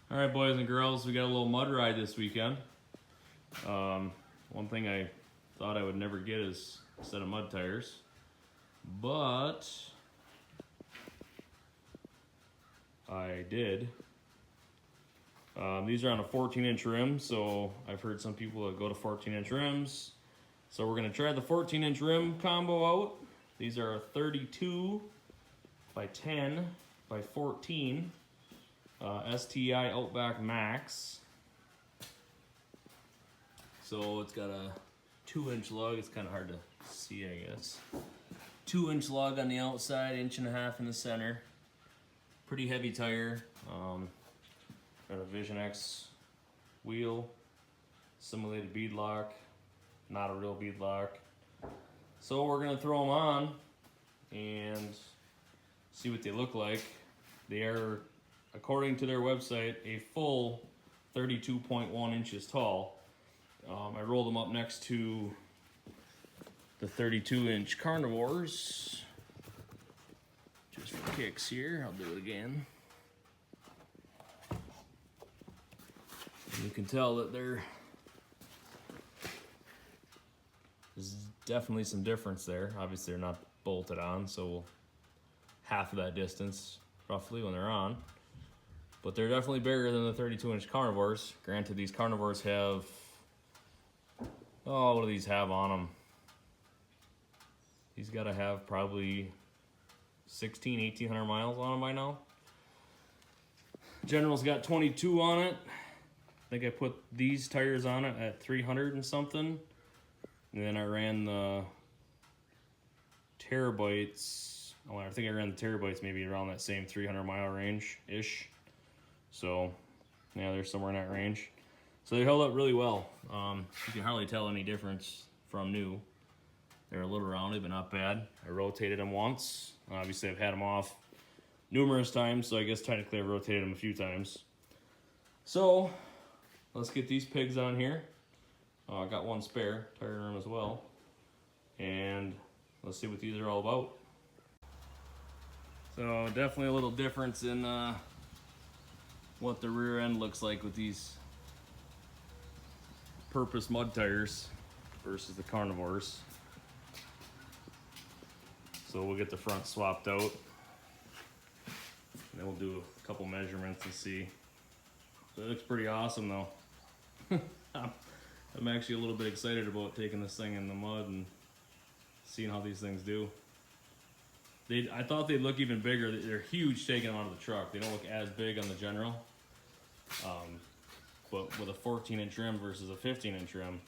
All right, boys and girls, we got a little mud ride this weekend. One thing I thought I would never get is a set of mud tires, but I did. These are on a 14-inch rim, so I've heard some people that go to 14-inch rims. So we're gonna try the 14-inch rim combo out. These are 32 by 10 by 14 STI Outback Max. So it's got a 2-inch lug. It's kind of hard to see, I guess. 2-inch lug on the outside, 1.5 inches in the center. Pretty heavy tire. Got a Vision X wheel, simulated bead lock, not a real bead lock. So we're gonna throw them on and see what they look like. They are, according to their website, a full 32.1 inches tall. I rolled them up next to the 32-inch Carnivores. Just for kicks here, I'll do it again. And you can tell that there's definitely some difference there. Obviously they're not bolted on, so half of that distance roughly when they're on. But they're definitely bigger than the 32-inch Carnivores. Granted, these Carnivores have, what do these have on them? These gotta have probably 1,800 miles on them by now. General's got 22 on it. I think I put these tires on it at 300 and something. And then I ran the Terabytes. Oh, I think I ran the Terabytes maybe around that same 300-mile range-ish. So, yeah, they're somewhere in that range. So they held up really well. You can hardly tell any difference from new. They're a little rounded, but not bad. I rotated them once. Obviously, I've had them off numerous times, so I guess technically I've rotated them a few times. So, let's get these pigs on here. I got one spare tire room as well. And let's see what these are all about. So definitely a little difference in what the rear end looks like with these purpose mud tires versus the Carnivores. So we'll get the front swapped out. And then we'll do a couple measurements and see. So it looks pretty awesome though. I'm actually a little bit excited about taking this thing in the mud and seeing how these things do. I thought they'd look even bigger. They're huge taking them out of the truck. They don't look as big on the General. But with a 14-inch rim versus a 15-inch rim,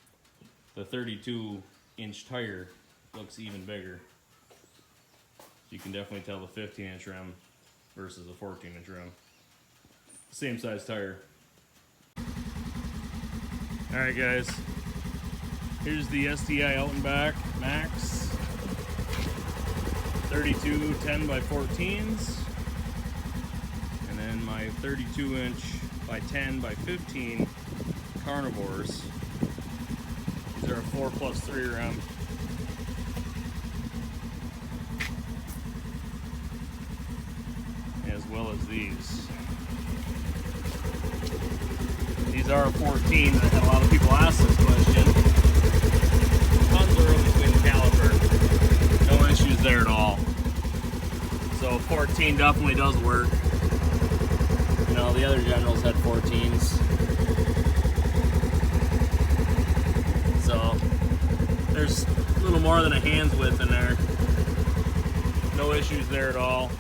the 32-inch tire looks even bigger. You can definitely tell the 15-inch rim versus a 14-inch rim. Same size tire. Alright guys, here's the STI Outback Max 32 10 by 14s, and then my 32-inch by 10 by 15 Carnivores. These are a 4+3 rim. As well as these. These are a 14. I had a lot of people ask this question. Tons of room between the caliper. No issues there at all. So 14 definitely does work. You know, the other Generals had 14s. So there's a little more than a hand's width in there. No issues there at all.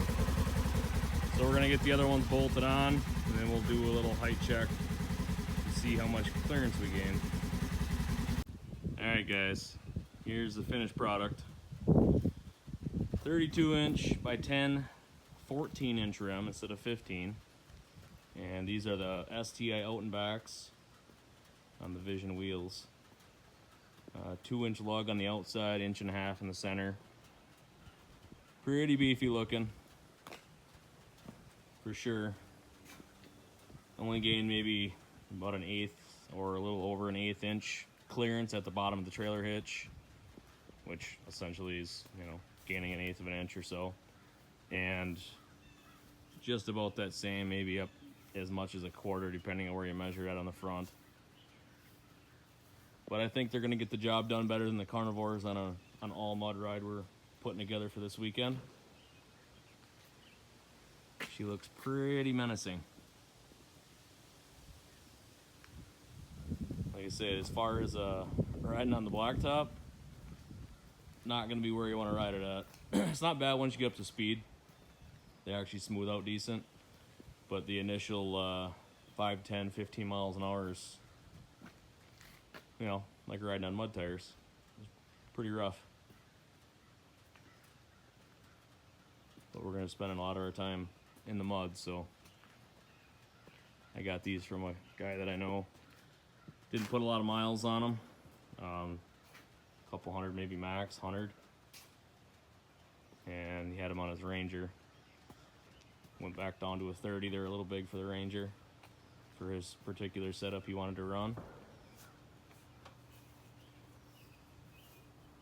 So we're gonna get the other ones bolted on, and then we'll do a little height check to see how much clearance we gain. Alright guys, here's the finished product. 32-inch by 10, 14-inch rim instead of 15. And these are the STI Outbacks on the Vision wheels. 2-inch lug on the outside, 1.5 inches in the center. Pretty beefy looking. For sure. Only gained maybe about 1/8 or a little over 1/8 inch clearance at the bottom of the trailer hitch, which essentially is, you know, gaining 1/8 of an inch or so. And just about that same, maybe up as much as a quarter, depending on where you measure it on the front. But I think they're going to get the job done better than the Carnivores on an all mud ride we're putting together for this weekend. She looks pretty menacing. Like I said, as far as riding on the blacktop, not going to be where you want to ride it at. It's not bad once you get up to speed. They actually smooth out decent. But the initial 5, 10, 15 miles an hour is, you know, like riding on mud tires. It's pretty rough. But we're going to spend a lot of our time in the mud, so I got these from a guy that I know. Didn't put a lot of miles on them. A couple hundred, maybe max, 100. And he had them on his Ranger. Went back down to a 30. They're a little big for the Ranger, for his particular setup he wanted to run.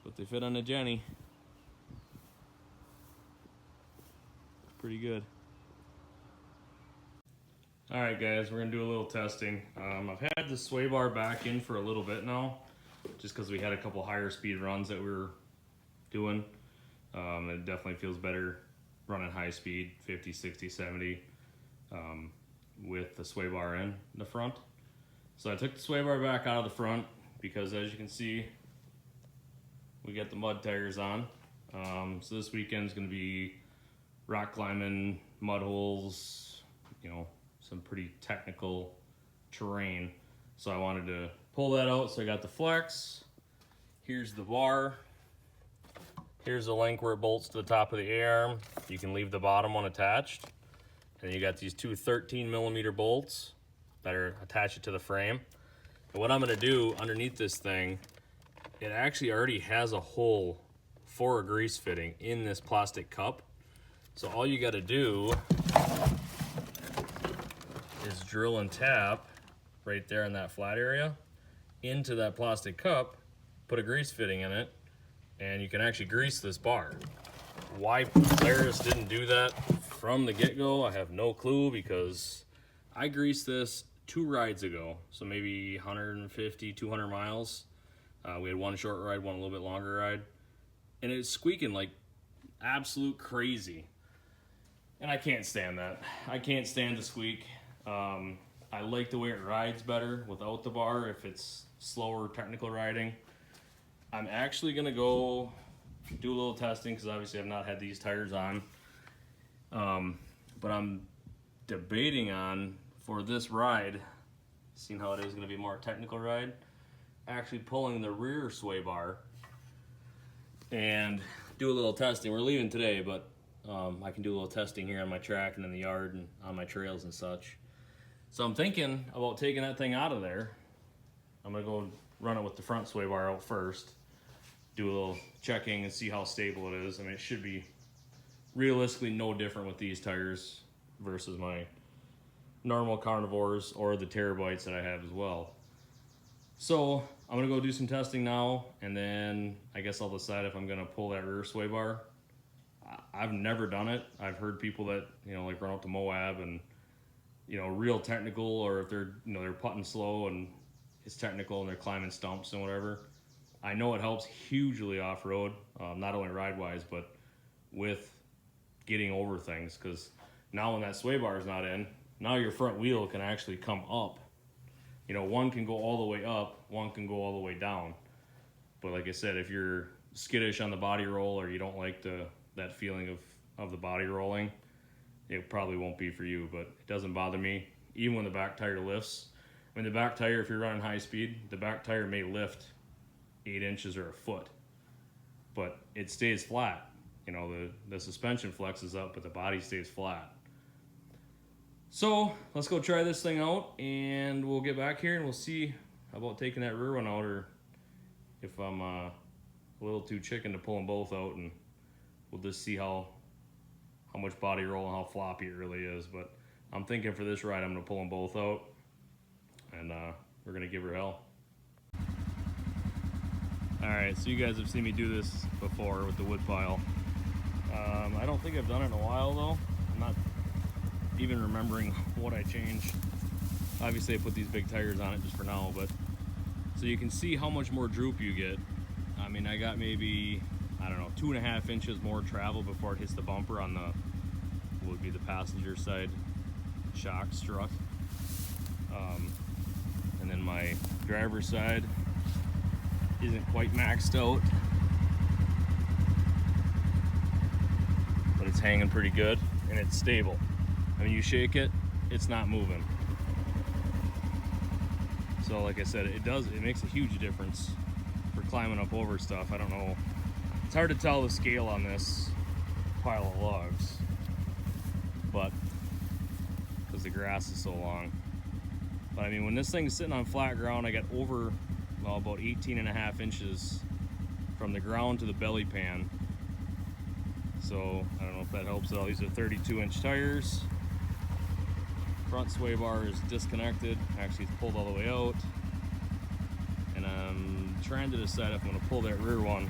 But they fit on the Jenny. Pretty good. Alright guys, we're going to do a little testing. I've had the sway bar back in for a little bit now, just because we had a couple higher speed runs that we were doing. It definitely feels better running high speed, 50, 60, 70, with the sway bar in the front. So I took the sway bar back out of the front because, as you can see, we got the mud tires on. So this weekend's going to be rock climbing, mud holes, you know, some pretty technical terrain. So I wanted to pull that out. So I got the flex. Here's the bar. Here's the link where it bolts to the top of the A-arm. You can leave the bottom one attached. And you got these two 13mm bolts that are attached to the frame. And what I'm gonna do underneath this thing, it actually already has a hole for a grease fitting in this plastic cup. So all you gotta do is drill and tap right there in that flat area into that plastic cup, put a grease fitting in it, and you can actually grease this bar. Why Polaris didn't do that from the get-go, I have no clue, because I greased this 2 rides ago, so maybe 150, 200 miles. We had one short ride, one a little bit longer ride, and it's squeaking like absolute crazy. And I can't stand that. I can't stand the squeak. I like the way it rides better without the bar if it's slower technical riding. I'm actually gonna go do a little testing because obviously I've not had these tires on. But I'm debating on, for this ride, seeing how it is gonna be a more technical ride, actually pulling the rear sway bar and do a little testing. We're leaving today, but I can do a little testing here on my track and in the yard and on my trails and such. So I'm thinking about taking that thing out of there. I'm gonna go run it with the front sway bar out first, do a little checking and see how stable it is. I mean, it should be realistically no different with these tires versus my normal Carnivores or the Terabytes that I have as well. So I'm gonna go do some testing now, and then I guess I'll decide if I'm gonna pull that rear sway bar. I've never done it. I've heard people that, you know, like run out to Moab and, you know, real technical, or if they're, you know, they're putting slow and it's technical and they're climbing stumps and whatever. I know it helps hugely off-road, not only ride-wise, but with getting over things, because now when that sway bar is not in, now your front wheel can actually come up. You know, one can go all the way up, one can go all the way down. But like I said, if you're skittish on the body roll, or you don't like that feeling of the body rolling, it probably won't be for you. But it doesn't bother me, even when the back tire lifts. I mean, the back tire, if you're running high speed, the back tire may lift 8 inches or a foot, but it stays flat. You know, the suspension flexes up, but the body stays flat. So let's go try this thing out, and we'll get back here and we'll see about taking that rear one out, or if I'm a little too chicken to pull them both out, and we'll just see how much body roll and how floppy it really is. But I'm thinking for this ride I'm gonna pull them both out, and we're gonna give her hell. Alright, so you guys have seen me do this before with the wood pile. I don't think I've done it in a while though. I'm not even remembering what I changed. Obviously I put these big tires on it just for now, but so you can see how much more droop you get. I mean, I got maybe, I don't know, 2.5 inches more travel before it hits the bumper on the, what would be the passenger side shock strut. And then my driver's side isn't quite maxed out, but it's hanging pretty good and it's stable. I mean, you shake it, it's not moving. So like I said, it makes a huge difference for climbing up over stuff. I don't know, it's hard to tell the scale on this pile of logs, but because the grass is so long. But I mean, when this thing's sitting on flat ground, I got over, well, about 18.5 inches from the ground to the belly pan. So I don't know if that helps at all. These are 32-inch tires. Front sway bar is disconnected. Actually, it's pulled all the way out. And I'm trying to decide if I'm gonna pull that rear one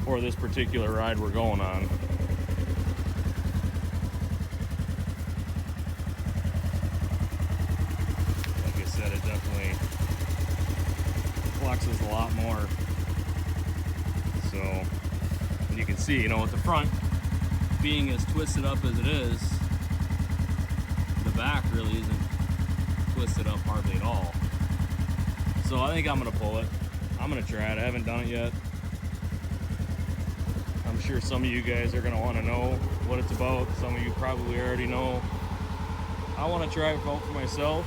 for this particular ride we're going on. Like I said, it definitely flexes a lot more. So, and you can see, you know, with the front being as twisted up as it is, the back really isn't twisted up hardly at all. So I think I'm gonna pull it. I'm gonna try it. I haven't done it yet. I'm sure some of you guys are gonna want to know what it's about. Some of you probably already know. I want to try it out for myself.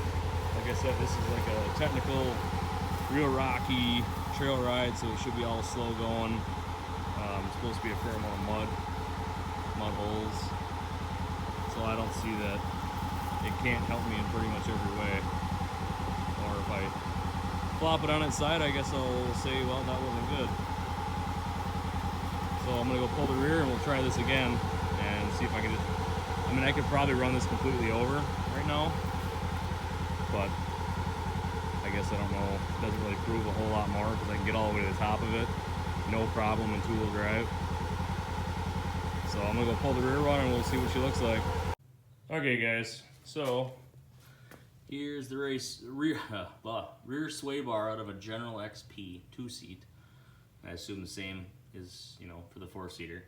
Like I said, this is like a technical, real rocky trail ride, so it should be all slow going. It's supposed to be a fair amount of mud holes. So I don't see that it can't help me in pretty much every way. Or if I flop it on its side, I guess I'll say, well, that wasn't good. So I'm gonna go pull the rear and we'll try this again and see if I can just, I mean, I could probably run this completely over right now, but I guess I don't know, it doesn't really prove a whole lot more because I can get all the way to the top of it, no problem in two-wheel drive. So I'm gonna go pull the rear one and we'll see what she looks like. Okay guys, so here's the rear sway bar out of a General XP 2-seat. I assume the same is, you know, for the 4-seater.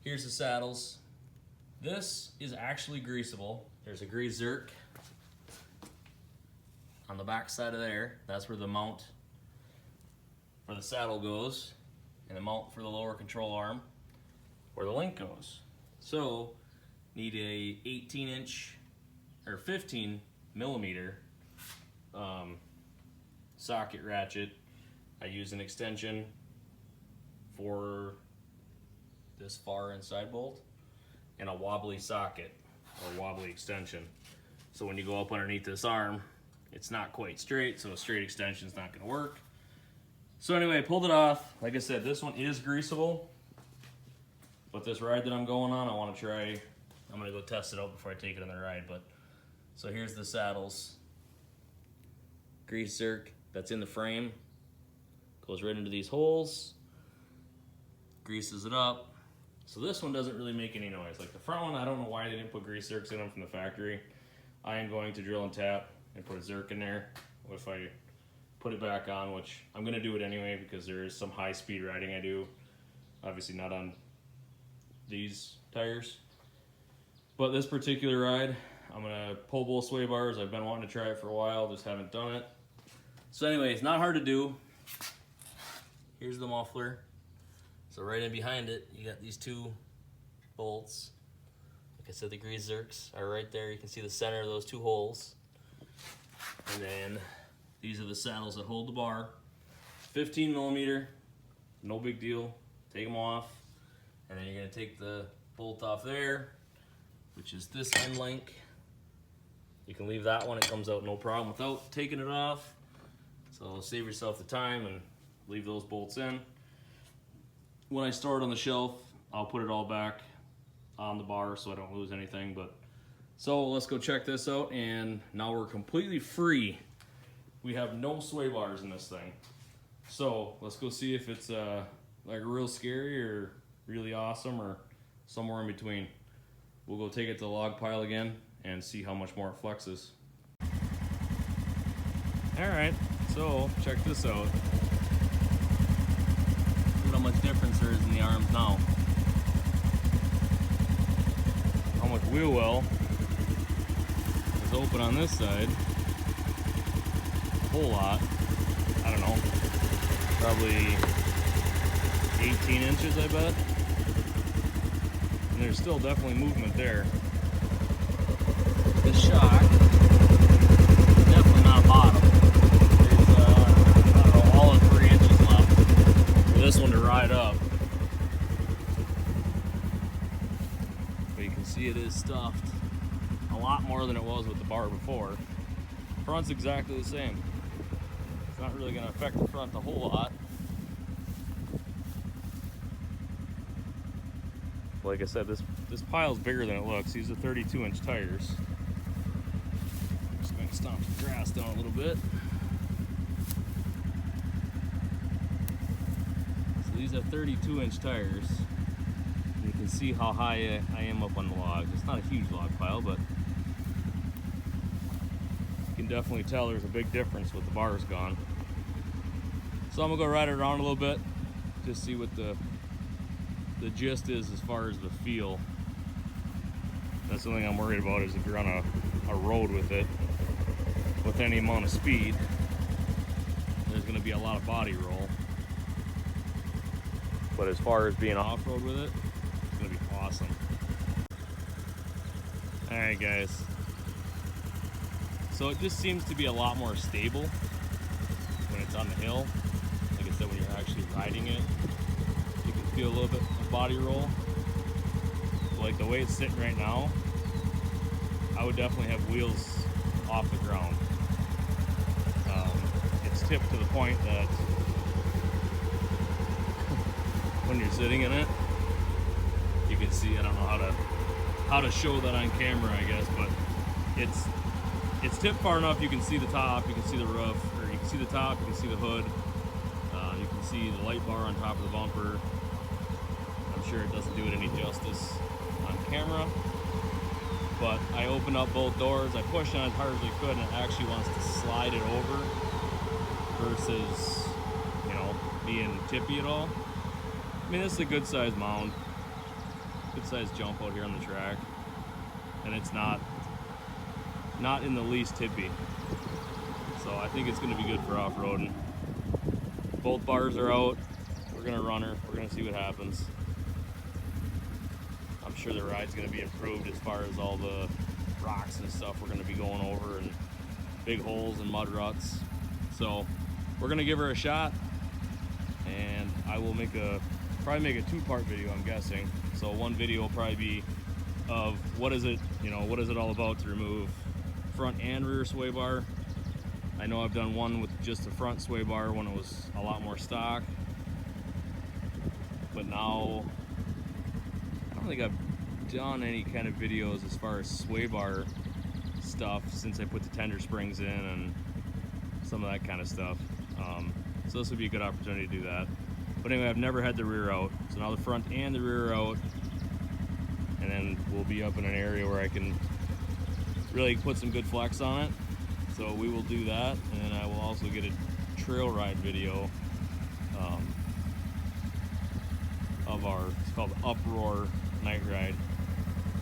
Here's the saddles. This is actually greasable. There's a grease zerk on the back side of there. That's where the mount for the saddle goes, and the mount for the lower control arm where the link goes. So need a 18-inch or 15 millimeter socket ratchet. I use an extension for this far inside bolt and a wobbly socket or wobbly extension. So when you go up underneath this arm, it's not quite straight, so a straight extension is not going to work. So anyway, I pulled it off. Like I said, this one is greasable, but this ride that I'm going on, I want to try. I'm going to go test it out before I take it on the ride. But so here's the saddles. Grease zerk that's in the frame goes right into these holes, greases it up. So this one doesn't really make any noise. Like the front one, I don't know why they didn't put grease zerks in them from the factory. I am going to drill and tap and put a zerk in there if I put it back on, which I'm going to do it anyway because there is some high speed riding I do. Obviously not on these tires. But this particular ride, I'm going to pull both sway bars. I've been wanting to try it for a while, just haven't done it. So anyway, it's not hard to do. Here's the muffler. So right in behind it, you got these two bolts. Like I said, the grease zerks are right there. You can see the center of those two holes. And then these are the saddles that hold the bar. 15 millimeter, no big deal. Take them off. And then you're gonna take the bolt off there, which is this end link. You can leave that one, it comes out no problem without taking it off. So save yourself the time and leave those bolts in. When I store it on the shelf, I'll put it all back on the bar so I don't lose anything. But so let's go check this out, and now we're completely free. We have no sway bars in this thing. So let's go see if it's like real scary or really awesome or somewhere in between. We'll go take it to the log pile again and see how much more it flexes. Alright, so check this out. Look how much difference there is in the arms now. How much wheel well is open on this side. A whole lot. I don't know. Probably 18 inches, I bet. And there's still definitely movement there. The shock, definitely not bottom. There's, I don't know, all of 3 inches left for this one to ride up. But you can see it is stuffed a lot more than it was with the bar before. Front's exactly the same. It's not really going to affect the front a whole lot. Like I said, this pile's bigger than it looks. These are 32-inch tires. Just going to stomp some grass down a little bit. So these are 32-inch tires. And you can see how high I am up on the log. It's not a huge log pile, but you can definitely tell there's a big difference with the bars gone. So I'm gonna go ride it around a little bit, just see what the gist is as far as the feel. That's the thing I'm worried about, is if you're on a road with it, with any amount of speed, there's gonna be a lot of body roll. But as far as being off-road with it, it's gonna be awesome. Alright guys, so it just seems to be a lot more stable when it's on the hill. Like I said, when you're actually riding it, you can feel a little bit of body roll. But like the way it's sitting right now, I would definitely have wheels off the ground. It's tipped to the point that when you're sitting in it, you can see, I don't know how to show that on camera, I guess, but it's tipped far enough you can see the top, you can see the roof, or you can see the top, you can see the hood, you can see the light bar on top of the bumper. I'm sure it doesn't do it any justice on camera, but I opened up both doors, I pushed on it as hard as I could, and it actually wants to slide it over versus, you know, being tippy at all. I mean, this is a good sized mound, good sized jump out here on the track, and it's not in the least tippy. So I think it's going to be good for off-roading. Both bars are out. We're going to run her. We're going to see what happens. I'm sure the ride's going to be improved as far as all the rocks and stuff we're going to be going over, and big holes and mud ruts. So we're going to give her a shot, and I will probably make a two-part video, I'm guessing. So one video will probably be of what is it all about to remove front and rear sway bar. I know I've done one with just the front sway bar when it was a lot more stock, but now I don't think I've done any kind of videos as far as sway bar stuff since I put the tender springs in and some of that kind of stuff. So this would be a good opportunity to do that. But anyway, I've never had the rear out, so now the front and the rear are out, and then we'll be up in an area where I can really put some good flex on it. So we will do that, and then I will also get a trail ride video of it's called Uproar Night Ride,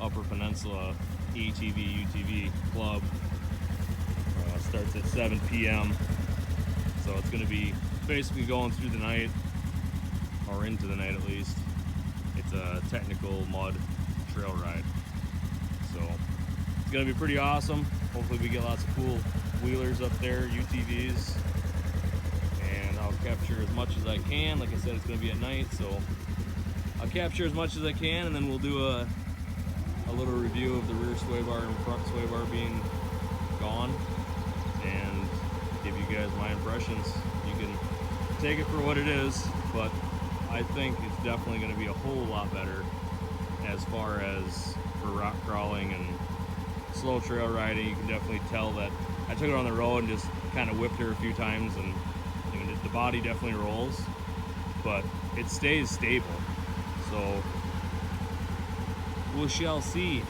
Upper Peninsula ATV UTV Club. Starts at 7 p.m. So it's going to be basically going through the night, or into the night at least. It's a technical mud trail ride. So it's going to be pretty awesome. Hopefully we get lots of cool wheelers up there, UTVs, and I'll capture as much as I can. Like I said, it's going to be at night, so I'll capture as much as I can, and then we'll do a little review of the rear sway bar and front sway bar being gone, and give you guys my impressions. You can take it for what it is, but I think it's definitely going to be a whole lot better as far as for rock crawling and slow trail riding. You can definitely tell that I took it on the road and just kind of whipped her a few times, and you know, the body definitely rolls, but it stays stable. So we shall see.